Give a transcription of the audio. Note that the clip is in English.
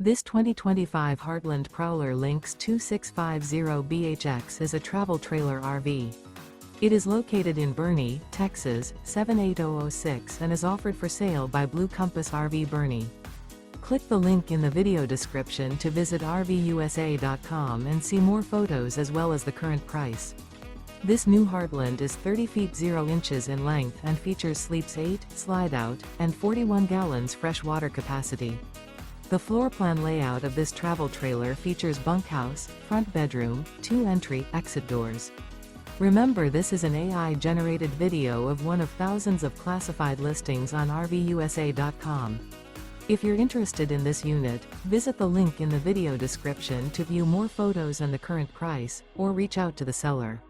This 2025 Heartland Prowler Lynx 2650BHX is a travel trailer RV. It is located in Boerne, Texas, 78006 and is offered for sale by Blue Compass RV Boerne. Click the link in the video description to visit RVUSA.com and see more photos as well as the current price. This new Heartland is 30 feet 0 inches in length and features sleeps 8, slide-out, and 41 gallons fresh water capacity. The floor plan layout of this travel trailer features bunkhouse, front bedroom, 2 entry/exit doors. Remember, this is an AI-generated video of one of thousands of classified listings on RVUSA.com. If you're interested in this unit, visit the link in the video description to view more photos and the current price, or reach out to the seller.